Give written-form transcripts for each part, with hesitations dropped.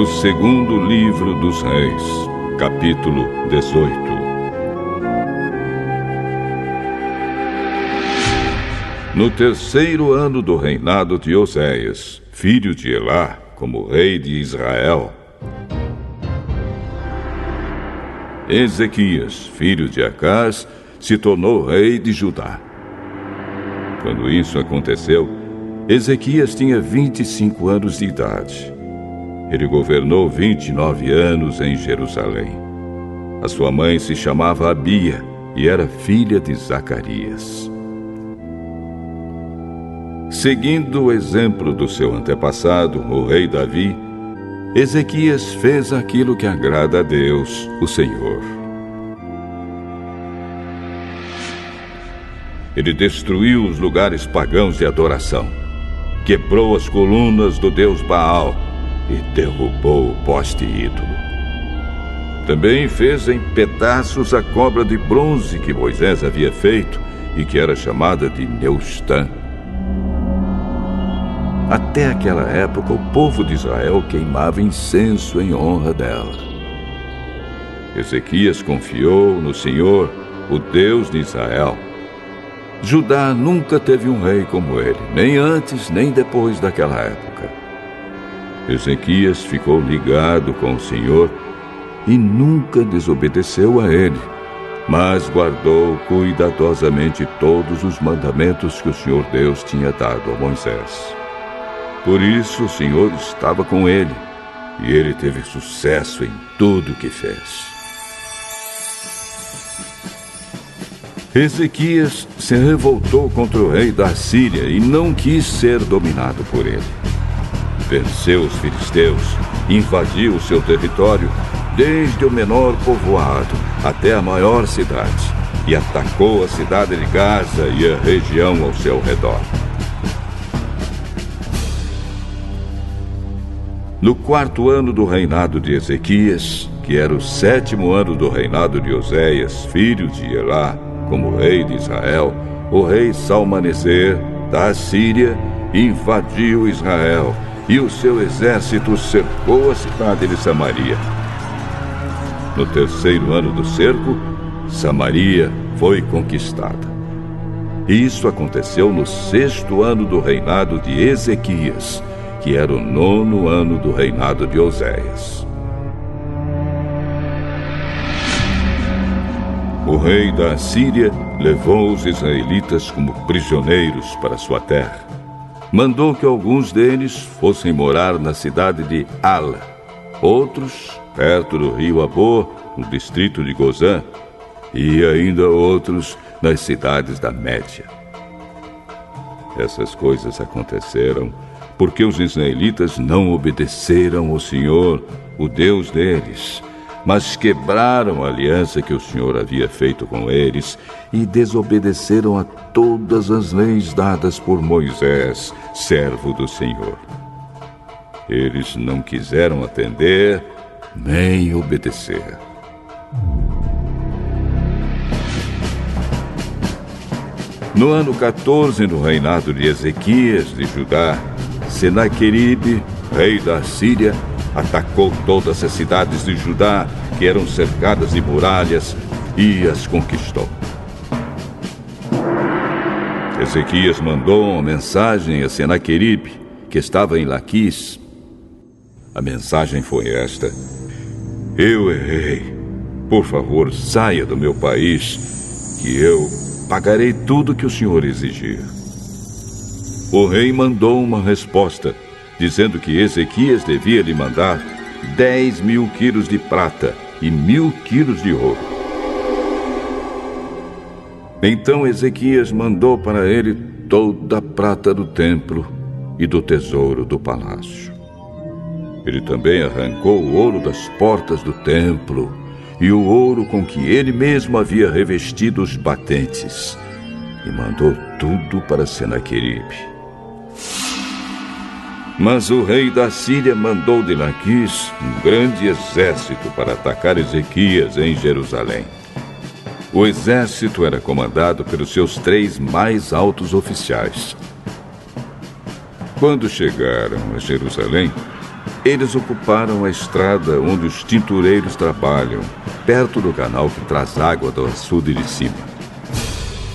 O segundo livro dos Reis, capítulo 18. No terceiro ano do reinado de Oséias, filho de Elá, como rei de Israel, Ezequias, filho de Acás, se tornou rei de Judá. Quando isso aconteceu, Ezequias tinha 25 anos de idade. Ele governou 29 anos em Jerusalém. A sua mãe se chamava Abia e era filha de Zacarias. Seguindo o exemplo do seu antepassado, o rei Davi, Ezequias fez aquilo que agrada a Deus, o Senhor. Ele destruiu os lugares pagãos de adoração, quebrou as colunas do deus Baal e derrubou o poste ídolo. Também fez em pedaços a cobra de bronze que Moisés havia feito e que era chamada de Neustã. Até aquela época, o povo de Israel queimava incenso em honra dela. Ezequias confiou no Senhor, o Deus de Israel. Judá nunca teve um rei como ele, nem antes nem depois daquela época. Ezequias ficou ligado com o Senhor e nunca desobedeceu a ele, mas guardou cuidadosamente todos os mandamentos que o Senhor Deus tinha dado a Moisés. Por isso o Senhor estava com ele, e ele teve sucesso em tudo o que fez. Ezequias se revoltou contra o rei da Síria e não quis ser dominado por ele. Venceu os filisteus, invadiu o seu território, desde o menor povoado até a maior cidade, e atacou a cidade de Gaza e a região ao seu redor. No quarto ano do reinado de Ezequias, que era o 7º ano do reinado de Oséias, filho de Elá, como rei de Israel, o rei Salmaneser, da Assíria, invadiu Israel e o seu exército cercou a cidade de Samaria. No terceiro ano do cerco, Samaria foi conquistada. Isso aconteceu no 6º ano do reinado de Ezequias, que era o 9º ano do reinado de Oséias. O rei da Assíria levou os israelitas como prisioneiros para sua terra. Mandou que alguns deles fossem morar na cidade de Ala, outros perto do rio Abor, no distrito de Gozã, e ainda outros nas cidades da Média. Essas coisas aconteceram porque os israelitas não obedeceram ao Senhor, o Deus deles, mas quebraram a aliança que o Senhor havia feito com eles e desobedeceram a todas as leis dadas por Moisés, servo do Senhor. Eles não quiseram atender nem obedecer. No ano 14 do reinado de Ezequias de Judá, Senaqueribe, rei da Síria, atacou todas as cidades de Judá que eram cercadas de muralhas e as conquistou. Ezequias mandou uma mensagem a Senaqueribe, que estava em Laquis. A mensagem foi esta: eu errei. Por favor, saia do meu país, que eu pagarei tudo que o senhor exigir. O rei mandou uma resposta, dizendo que Ezequias devia lhe mandar 10.000 quilos de prata e 1.000 quilos de ouro. Então Ezequias mandou para ele toda a prata do templo e do tesouro do palácio. Ele também arrancou o ouro das portas do templo e o ouro com que ele mesmo havia revestido os batentes, e mandou tudo para Senaqueribe. Mas o rei da Síria mandou de Laquis um grande exército para atacar Ezequias em Jerusalém. O exército era comandado pelos seus 3 mais altos oficiais. Quando chegaram a Jerusalém, Eles ocuparam a estrada onde os tintureiros trabalham, perto do canal que traz água do açude de cima.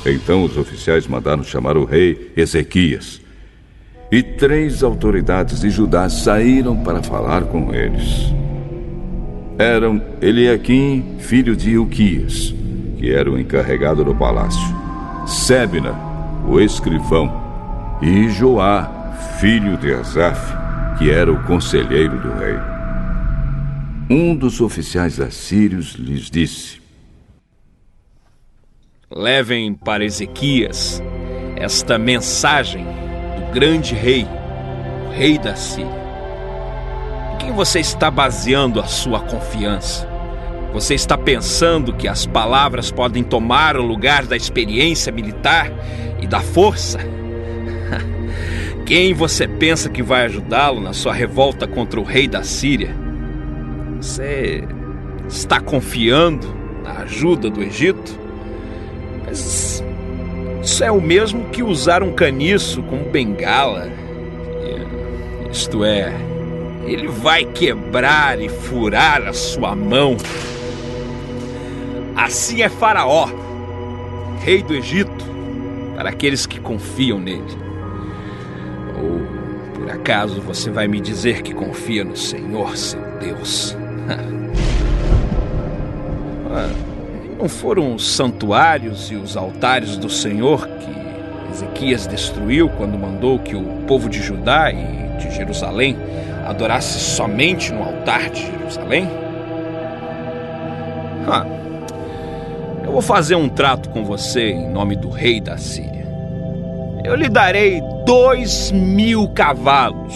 Então os oficiais mandaram chamar o rei Ezequias. E 3 autoridades de Judá saíram para falar com eles. Eram Eliaquim, filho de Hilquias, que era o encarregado do palácio, Sebna, o escrivão, e Joá, filho de Asaf, que era o conselheiro do rei. Um dos oficiais assírios lhes disse: levem para Ezequias esta mensagem do grande rei, o rei da Síria. Em quem você está baseando a sua confiança? Você está pensando que as palavras podem tomar o lugar da experiência militar e da força? Quem você pensa que vai ajudá-lo na sua revolta contra o rei da Síria? Você está confiando na ajuda do Egito? Mas isso é o mesmo que usar um caniço como bengala. Isto é, ele vai quebrar e furar a sua mão. Assim é Faraó, rei do Egito, para aqueles que confiam nele. Ou, por acaso, você vai me dizer que confia no Senhor, seu Deus? Não foram os santuários e os altares do Senhor que Ezequias destruiu quando mandou que o povo de Judá e de Jerusalém adorasse somente no altar de Jerusalém? Eu vou fazer um trato com você em nome do rei da Síria. Eu lhe darei 2.000 cavalos,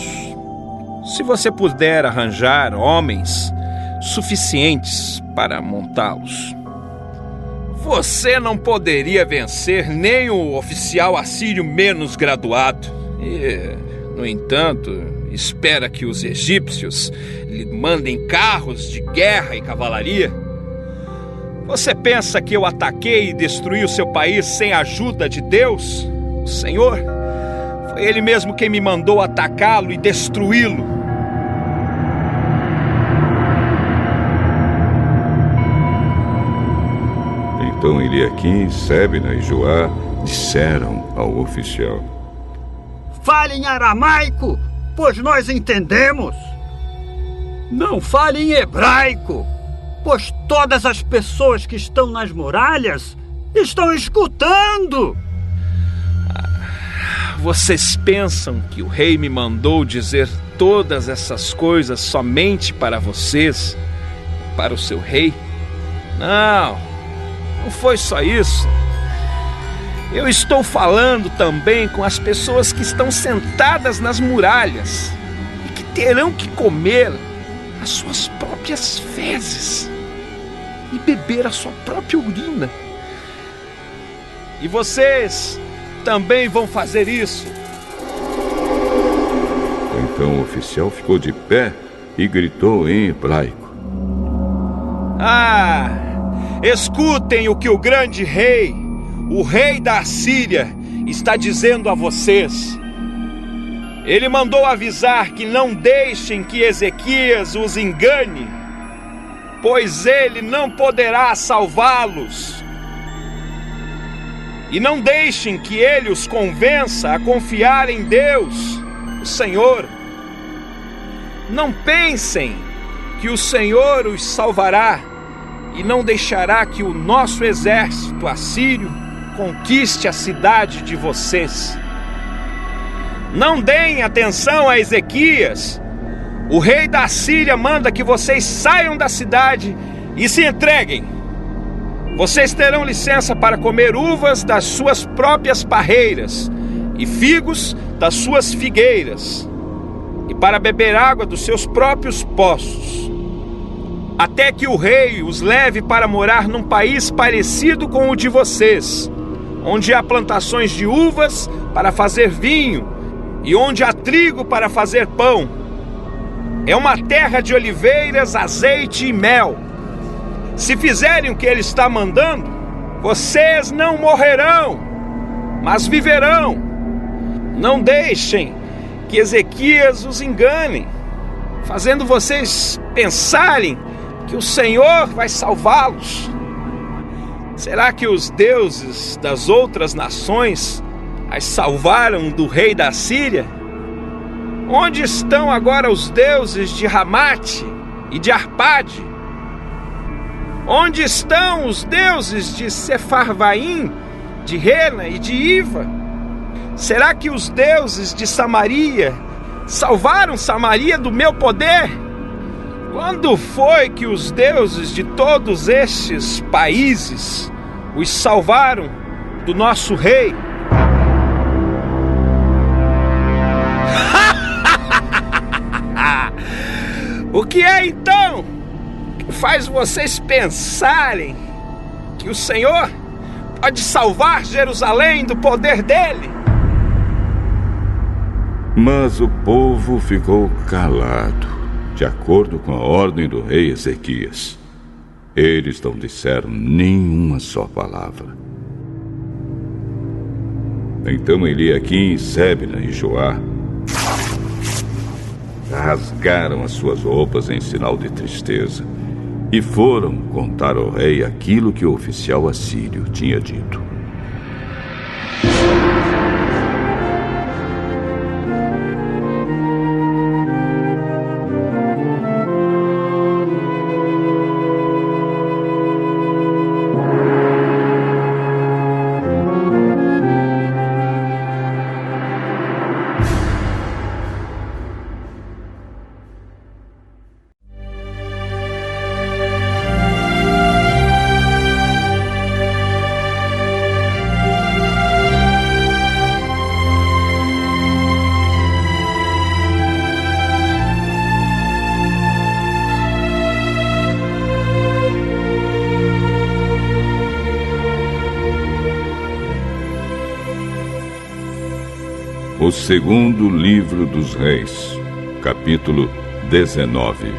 se você puder arranjar homens suficientes para montá-los. Você não poderia vencer nem o oficial assírio menos graduado. E, no entanto, espera que os egípcios lhe mandem carros de guerra e cavalaria? Você pensa que eu ataquei e destruí o seu país sem a ajuda de Deus, o Senhor? Foi Ele mesmo quem me mandou atacá-lo e destruí-lo. Então Eliaquim, Sebna e Joá disseram ao oficial: fale em aramaico, pois nós entendemos. Não fale em hebraico, pois todas as pessoas que estão nas muralhas estão escutando. Vocês pensam que o rei me mandou dizer todas essas coisas somente para vocês, para o seu rei? Não foi só isso. Eu estou falando também com as pessoas que estão sentadas nas muralhas e que terão que comer as suas próprias fezes e beber a sua própria urina. E vocês também vão fazer isso. Então o oficial ficou de pé e gritou em hebraico: escutem o que o grande rei, o rei da Assíria, está dizendo a vocês. Ele mandou avisar que não deixem que Ezequias os engane, pois ele não poderá salvá-los. E não deixem que ele os convença a confiar em Deus, o Senhor. Não pensem que o Senhor os salvará e não deixará que o nosso exército assírio conquiste a cidade de vocês. Não deem atenção a Ezequias. O rei da Síria manda que vocês saiam da cidade e se entreguem. Vocês terão licença para comer uvas das suas próprias parreiras e figos das suas figueiras, e para beber água dos seus próprios poços, até que o rei os leve para morar num país parecido com o de vocês, onde há plantações de uvas para fazer vinho e onde há trigo para fazer pão. É uma terra de oliveiras, azeite e mel. Se fizerem o que ele está mandando, vocês não morrerão, mas viverão. Não deixem que Ezequias os engane. fazendo vocês pensarem que o Senhor vai salvá-los? Será que os deuses das outras nações as salvaram do rei da Síria? Onde estão agora os deuses de Ramate e de Arpade? Onde estão os deuses de Sefarvaim, de Rena e de Iva? Será que os deuses de Samaria salvaram Samaria do meu poder? Quando foi que os deuses de todos estes países os salvaram do nosso rei? O que é então que faz vocês pensarem que o Senhor pode salvar Jerusalém do poder dele? Mas o povo ficou calado, de acordo com a ordem do rei Ezequias. Eles não disseram nenhuma só palavra. Então Eliaquim, Sebna e Joá rasgaram as suas roupas em sinal de tristeza e foram contar ao rei aquilo que o oficial assírio tinha dito. O segundo livro dos Reis, capítulo 19.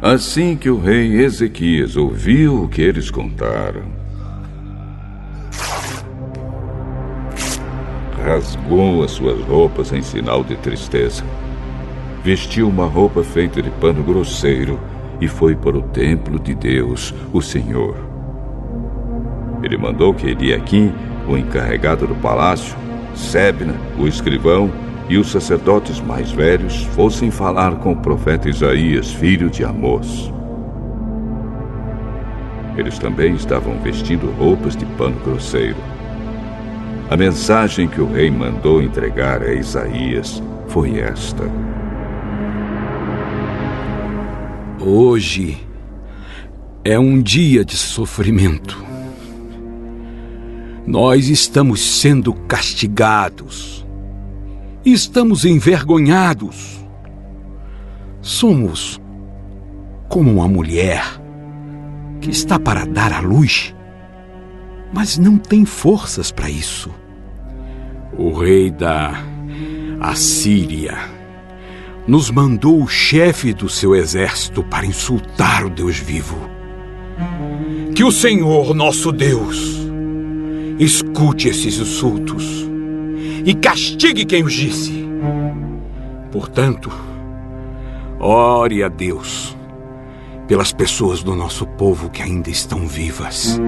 Assim que o rei Ezequias ouviu o que eles contaram, rasgou as suas roupas em sinal de tristeza, vestiu uma roupa feita de pano grosseiro e foi para o templo de Deus, o Senhor. Ele mandou que Eliaquim, o encarregado do palácio, Sebna, o escrivão, e os sacerdotes mais velhos fossem falar com o profeta Isaías, filho de Amós. Eles também estavam vestindo roupas de pano grosseiro. A mensagem que o rei mandou entregar a Isaías foi esta: Hoje é um dia de sofrimento. Nós estamos sendo castigados. Estamos envergonhados. Somos como uma mulher que está para dar à luz, mas não tem forças para isso. O rei da Assíria nos mandou o chefe do seu exército para insultar o Deus vivo. Que o Senhor, nosso Deus, escute esses insultos e castigue quem os disse. Portanto, ore a Deus pelas pessoas do nosso povo que ainda estão vivas.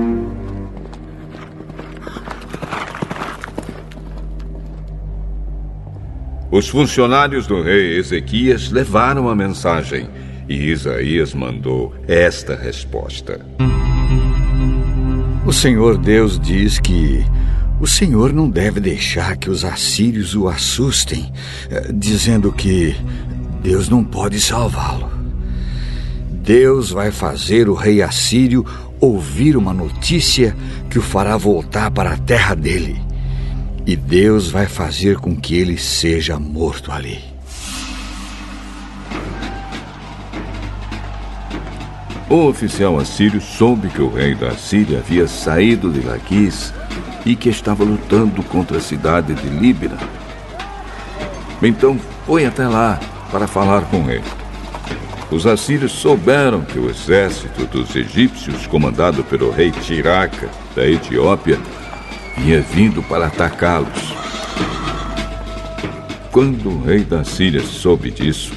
Os funcionários do rei Ezequias levaram a mensagem e Isaías mandou esta resposta: O Senhor Deus diz que o Senhor não deve deixar que os assírios o assustem, dizendo que Deus não pode salvá-lo. Deus vai fazer o rei assírio ouvir uma notícia que o fará voltar para a terra dele. E Deus vai fazer com que ele seja morto ali. O oficial assírio soube que o rei da Síria havia saído de Laquis e que estava lutando contra a cidade de Líbina. Então foi até lá para falar com ele. Os assírios souberam que o exército dos egípcios, comandado pelo rei Tiraca, da Etiópia, vinha vindo para atacá-los. Quando o rei da Síria soube disso,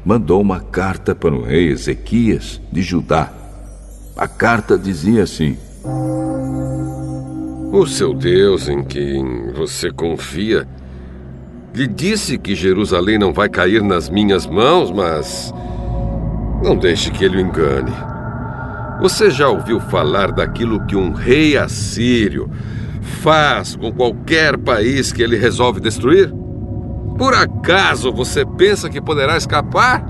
mandou uma carta para o rei Ezequias de Judá. A carta dizia assim: o seu Deus, em quem você confia, lhe disse que Jerusalém não vai cair nas minhas mãos, mas não deixe que ele o engane. Você já ouviu falar daquilo que um rei assírio faz com qualquer país que ele resolve destruir? Por acaso você pensa que poderá escapar?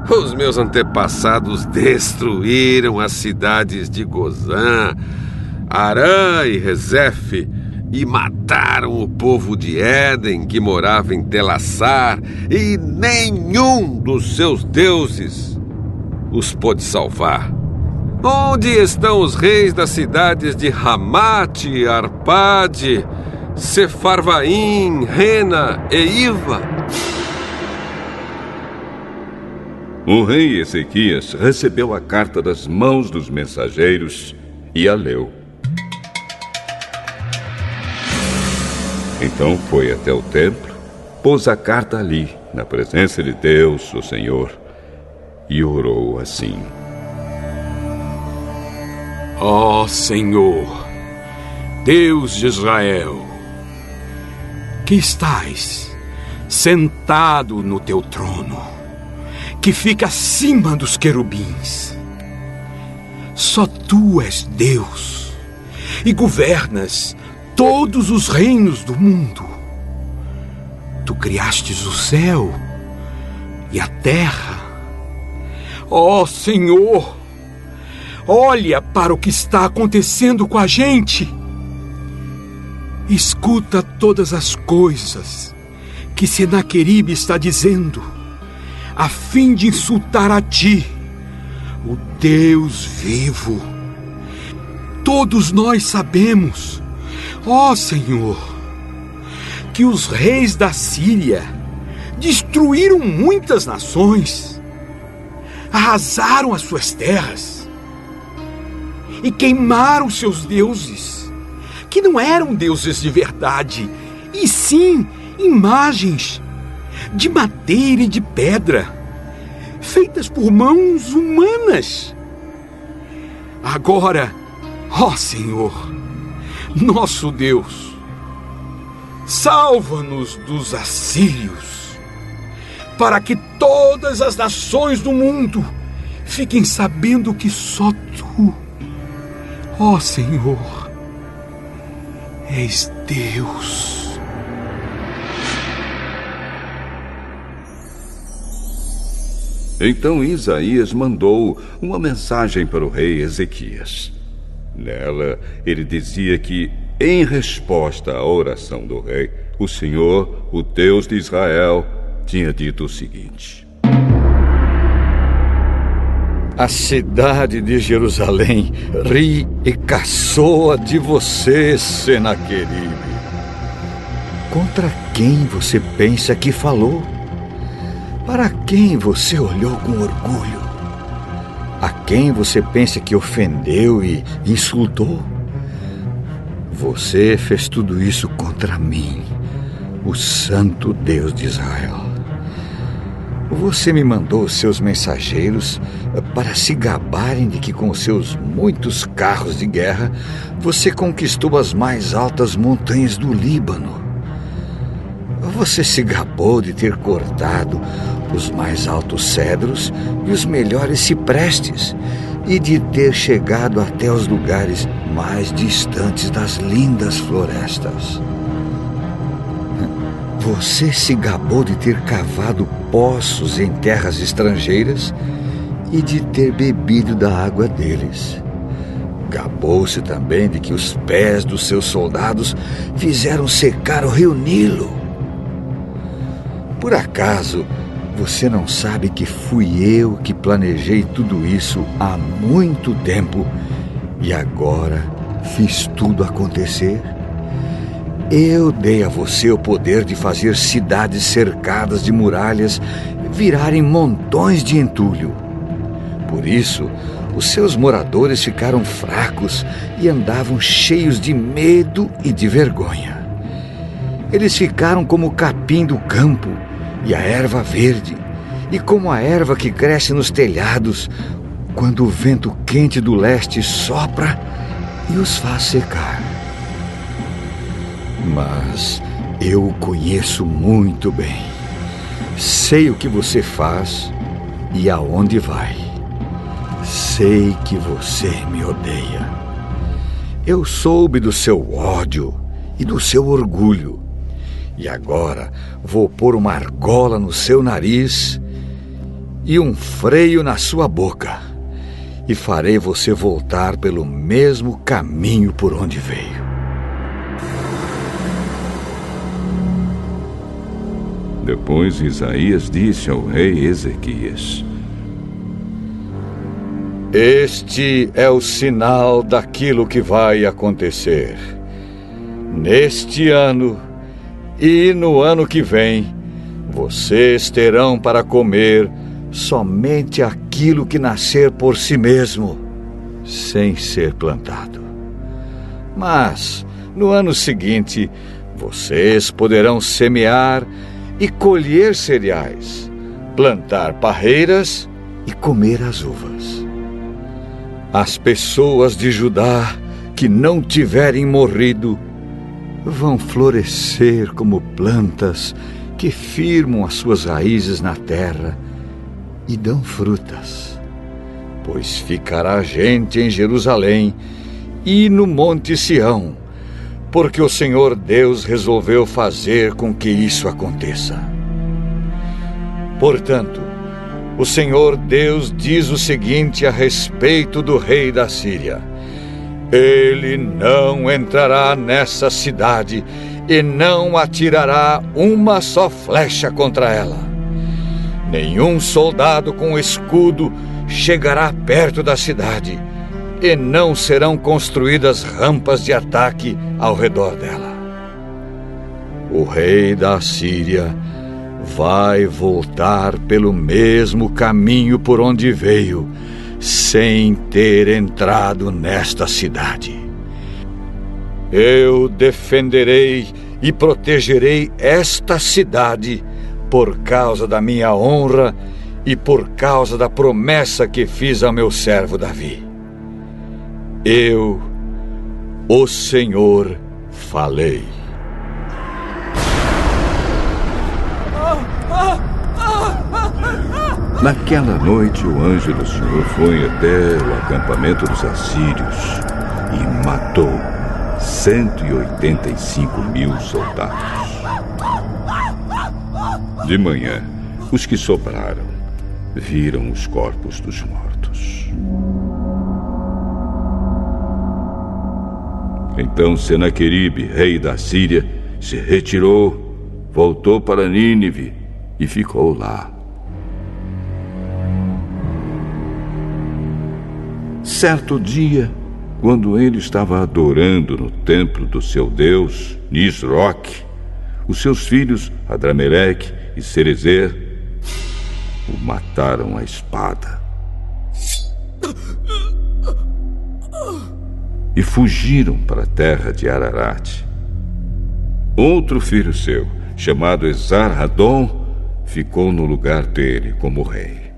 Os meus antepassados destruíram as cidades de Gozã, Arã e Rezefe e mataram o povo de Éden que morava em Telassar, e nenhum dos seus deuses os pôde salvar. Onde estão os reis das cidades de Ramate, Arpade, Sefarvaim, Rena e Iva? O rei Ezequias recebeu a carta das mãos dos mensageiros e a leu. Então foi até o templo, pôs a carta ali, na presença de Deus, o Senhor, e orou assim: Ó Senhor, Deus de Israel, que estás sentado no teu trono, que fica acima dos querubins. Só tu és Deus e governas todos os reinos do mundo. Tu criastes o céu e a terra. Ó Senhor, olha para o que está acontecendo com a gente. Escuta todas as coisas que Senaqueribe está dizendo, a fim de insultar a ti, o Deus vivo. Todos nós sabemos, ó Senhor, que os reis da Síria destruíram muitas nações, arrasaram as suas terras e queimaram seus deuses, que não eram deuses de verdade, e sim imagens de madeira e de pedra, feitas por mãos humanas. Agora, ó Senhor, nosso Deus, salva-nos dos assírios, para que todas as nações do mundo fiquem sabendo que só tu, ó Senhor, és Deus. Então Isaías mandou uma mensagem para o rei Ezequias. Nela, ele dizia que, em resposta à oração do rei, o Senhor, o Deus de Israel, tinha dito o seguinte: a cidade de Jerusalém ri e caçoa de você, Senaqueribe. Contra quem você pensa que falou? Para quem você olhou com orgulho? A quem você pensa que ofendeu e insultou? Você fez tudo isso contra mim, o Santo Deus de Israel. Você me mandou os seus mensageiros para se gabarem de que com seus muitos carros de guerra você conquistou as mais altas montanhas do Líbano. Você se gabou de ter cortado os mais altos cedros e os melhores ciprestes e de ter chegado até os lugares mais distantes das lindas florestas. Você se gabou de ter cavado poços em terras estrangeiras e de ter bebido da água deles. Gabou-se também de que os pés dos seus soldados fizeram secar o rio Nilo. Por acaso, você não sabe que fui eu que planejei tudo isso há muito tempo e agora fiz tudo acontecer? Eu dei a você o poder de fazer cidades cercadas de muralhas virarem montões de entulho. Por isso, os seus moradores ficaram fracos e andavam cheios de medo e de vergonha. Eles ficaram como o capim do campo e a erva verde, e como a erva que cresce nos telhados quando o vento quente do leste sopra e os faz secar. Mas eu o conheço muito bem. Sei o que você faz e aonde vai. Sei que você me odeia. Eu soube do seu ódio e do seu orgulho. E agora vou pôr uma argola no seu nariz e um freio na sua boca. E farei você voltar pelo mesmo caminho por onde veio. Depois Isaías disse ao rei Ezequias: Este é o sinal daquilo que vai acontecer. Neste ano e no ano que vem, vocês terão para comer somente aquilo que nascer por si mesmo, sem ser plantado. Mas, no ano seguinte, vocês poderão semear e colher cereais, plantar parreiras e comer as uvas. As pessoas de Judá que não tiverem morrido vão florescer como plantas que firmam as suas raízes na terra e dão frutas. Pois ficará gente em Jerusalém e no Monte Sião, porque o Senhor Deus resolveu fazer com que isso aconteça. Portanto, o Senhor Deus diz o seguinte a respeito do rei da Síria: Ele não entrará nessa cidade e não atirará uma só flecha contra ela. Nenhum soldado com escudo chegará perto da cidade, e não serão construídas rampas de ataque ao redor dela. O rei da Síria vai voltar pelo mesmo caminho por onde veio, sem ter entrado nesta cidade. Eu defenderei e protegerei esta cidade por causa da minha honra e por causa da promessa que fiz ao meu servo Davi. Eu, o Senhor, falei. Naquela noite o anjo do Senhor foi até o acampamento dos assírios e matou 185.000 soldados. De manhã, os que sobraram viram os corpos dos mortos. Então Senaqueribe, rei da Síria, se retirou, voltou para Nínive e ficou lá. Certo dia, quando ele estava adorando no templo do seu deus, Nisroque, os seus filhos, Adrameleque e Cerezer, o mataram à espada. E fugiram para a terra de Ararat. Outro filho seu, chamado Esar-Hadon, ficou no lugar dele como rei.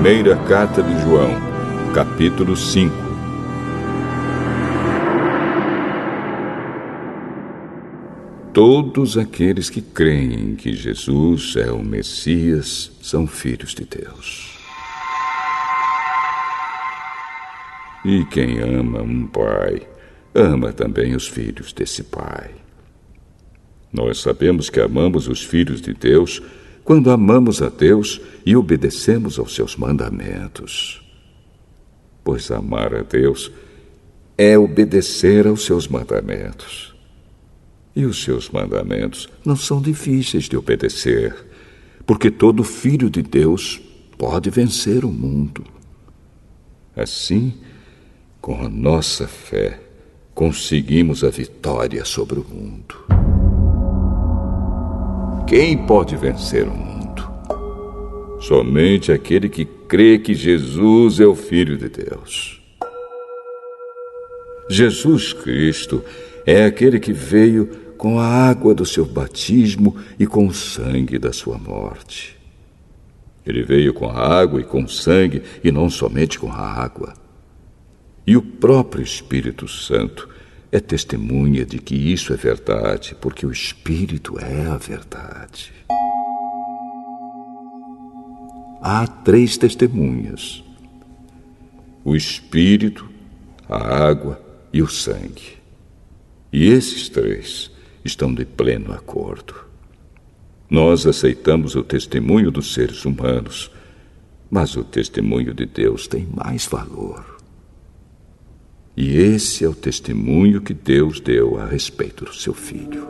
Primeira Carta de João, capítulo 5. Todos aqueles que creem que Jesus é o Messias são filhos de Deus. E quem ama um pai, ama também os filhos desse pai. Nós sabemos que amamos os filhos de Deus quando amamos a Deus e obedecemos aos seus mandamentos. Pois amar a Deus é obedecer aos seus mandamentos. E os seus mandamentos não são difíceis de obedecer, porque todo filho de Deus pode vencer o mundo. Assim, com a nossa fé, conseguimos a vitória sobre o mundo. Quem pode vencer o mundo? Somente aquele que crê que Jesus é o Filho de Deus. Jesus Cristo é aquele que veio com a água do seu batismo e com o sangue da sua morte. Ele veio com a água e com o sangue, e não somente com a água. E o próprio Espírito Santo é testemunha de que isso é verdade, porque o Espírito é a verdade. Há 3 testemunhas: o Espírito, a água e o sangue. E esses 3 estão de pleno acordo. Nós aceitamos o testemunho dos seres humanos, mas o testemunho de Deus tem mais valor. E esse é o testemunho que Deus deu a respeito do seu Filho.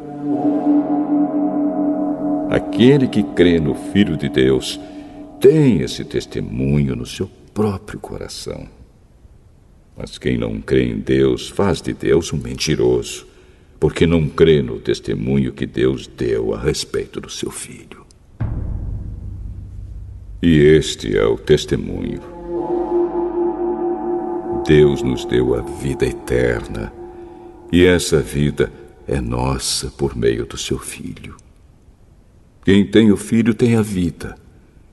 Aquele que crê no Filho de Deus tem esse testemunho no seu próprio coração. Mas quem não crê em Deus faz de Deus um mentiroso, porque não crê no testemunho que Deus deu a respeito do seu Filho. E este é o testemunho. Deus nos deu a vida eterna, e essa vida é nossa por meio do seu Filho. Quem tem o Filho tem a vida.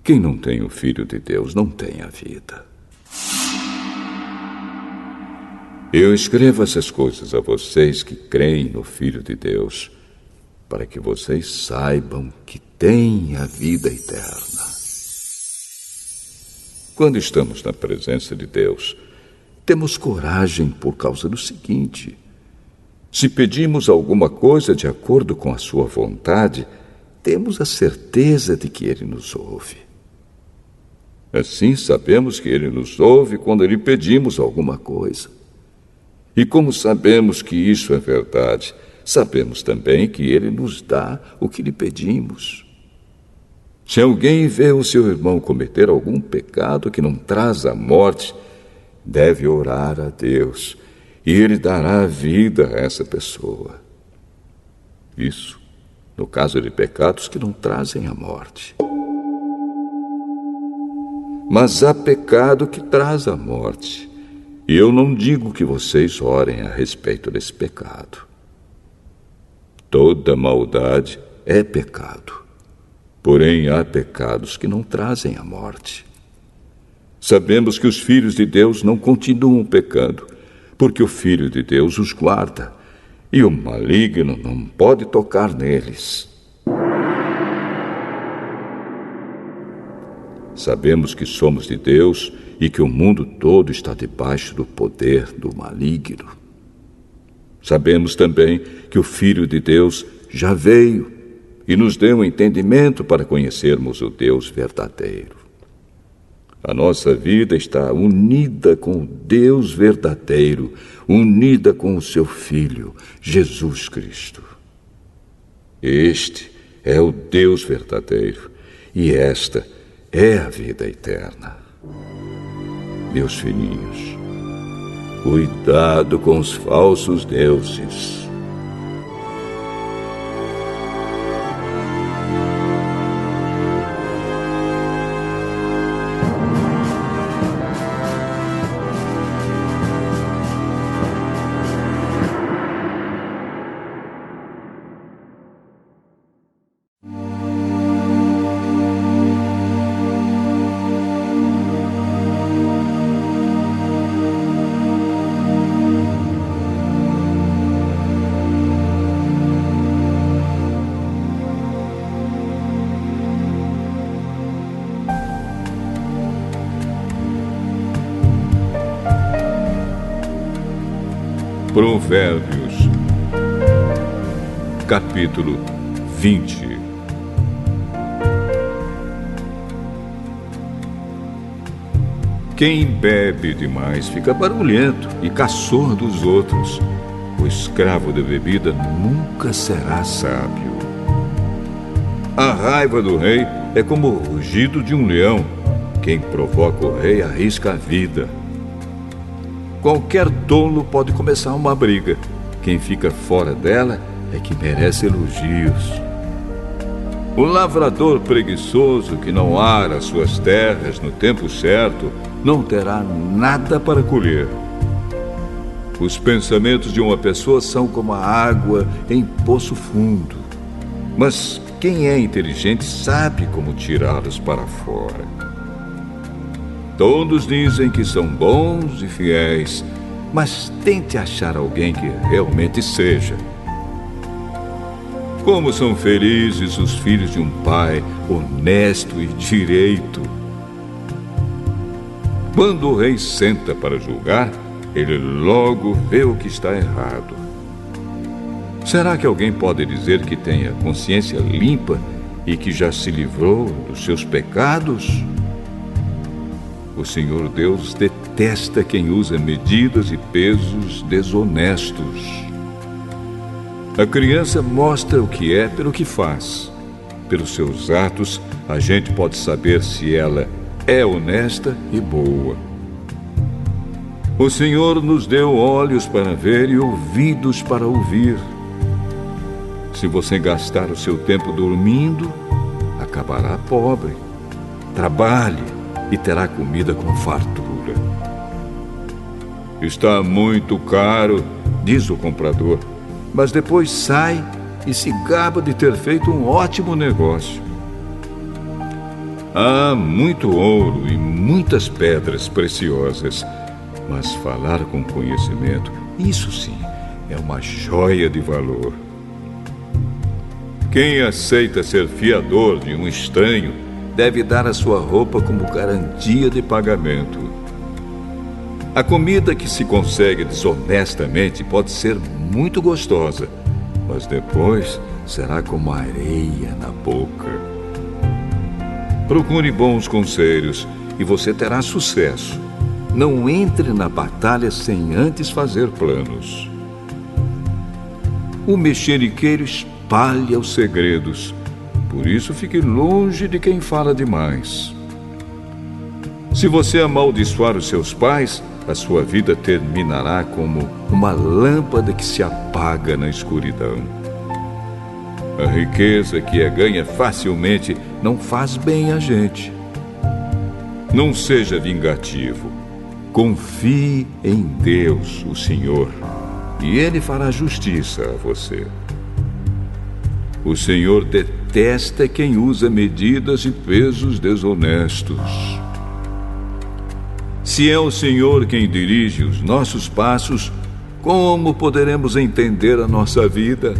Quem não tem o Filho de Deus não tem a vida. Eu escrevo essas coisas a vocês que creem no Filho de Deus, para que vocês saibam que têm a vida eterna. Quando estamos na presença de Deus, temos coragem por causa do seguinte: se pedimos alguma coisa de acordo com a sua vontade, temos a certeza de que Ele nos ouve. Assim sabemos que Ele nos ouve quando lhe pedimos alguma coisa. E como sabemos que isso é verdade, sabemos também que Ele nos dá o que lhe pedimos. Se alguém vê o seu irmão cometer algum pecado que não traz a morte, deve orar a Deus, e Ele dará vida a essa pessoa. Isso, no caso de pecados que não trazem a morte. Mas há pecado que traz a morte, e eu não digo que vocês orem a respeito desse pecado. Toda maldade é pecado, porém há pecados que não trazem a morte. Sabemos que os filhos de Deus não continuam pecando, porque o Filho de Deus os guarda, e o maligno não pode tocar neles. Sabemos que somos de Deus e que o mundo todo está debaixo do poder do maligno. Sabemos também que o Filho de Deus já veio e nos deu entendimento para conhecermos o Deus verdadeiro. A nossa vida está unida com o Deus verdadeiro, unida com o seu Filho, Jesus Cristo. Este é o Deus verdadeiro, e esta é a vida eterna. Meus filhinhos, cuidado com os falsos deuses. Provérbios, capítulo 20. Quem bebe demais fica barulhento e caçor dos outros. O escravo da bebida nunca será sábio. A raiva do rei é como o rugido de um leão. Quem provoca o rei arrisca a vida. Qualquer tolo pode começar uma briga. Quem fica fora dela é que merece elogios. O lavrador preguiçoso que não ara suas terras no tempo certo não terá nada para colher. Os pensamentos de uma pessoa são como a água em poço fundo, mas quem é inteligente sabe como tirá-los para fora. Todos dizem que são bons e fiéis, mas tente achar alguém que realmente seja. Como são felizes os filhos de um pai honesto e direito. Quando o rei senta para julgar, ele logo vê o que está errado. Será que alguém pode dizer que tem a consciência limpa e que já se livrou dos seus pecados? O Senhor Deus detesta quem usa medidas e pesos desonestos. A criança mostra o que é pelo que faz. Pelos seus atos, a gente pode saber se ela é honesta e boa. O Senhor nos deu olhos para ver e ouvidos para ouvir. Se você gastar o seu tempo dormindo, acabará pobre. Trabalhe e terá comida com fartura. Está muito caro, diz o comprador, mas depois sai e se gaba de ter feito um ótimo negócio. Há muito ouro e muitas pedras preciosas, mas falar com conhecimento, isso sim, é uma joia de valor. Quem aceita ser fiador de um estranho deve dar a sua roupa como garantia de pagamento. A comida que se consegue desonestamente pode ser muito gostosa, mas depois será como areia na boca. Procure bons conselhos e você terá sucesso. Não entre na batalha sem antes fazer planos. O mexeriqueiro espalha os segredos, por isso fique longe de quem fala demais. Se você amaldiçoar os seus pais, a sua vida terminará como uma lâmpada que se apaga na escuridão. A riqueza que é ganha facilmente não faz bem a gente. Não seja vingativo. Confie em Deus, o Senhor, e Ele fará justiça a você. O Senhor detesta quem usa medidas e pesos desonestos. Se é o Senhor quem dirige os nossos passos, como poderemos entender a nossa vida?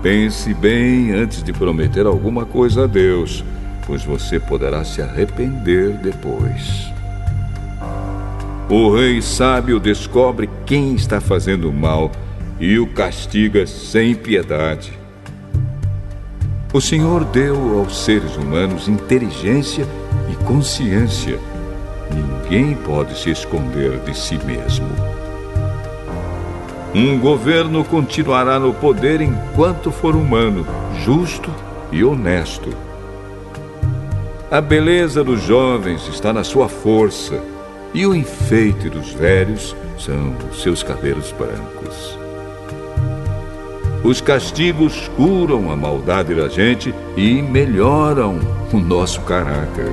Pense bem antes de prometer alguma coisa a Deus, pois você poderá se arrepender depois. O rei sábio descobre quem está fazendo mal e o castiga sem piedade. O Senhor deu aos seres humanos inteligência e consciência. Ninguém pode se esconder de si mesmo. Um governo continuará no poder enquanto for humano, justo e honesto. A beleza dos jovens está na sua força, e o enfeite dos velhos são os seus cabelos brancos. Os castigos curam a maldade da gente e melhoram o nosso caráter.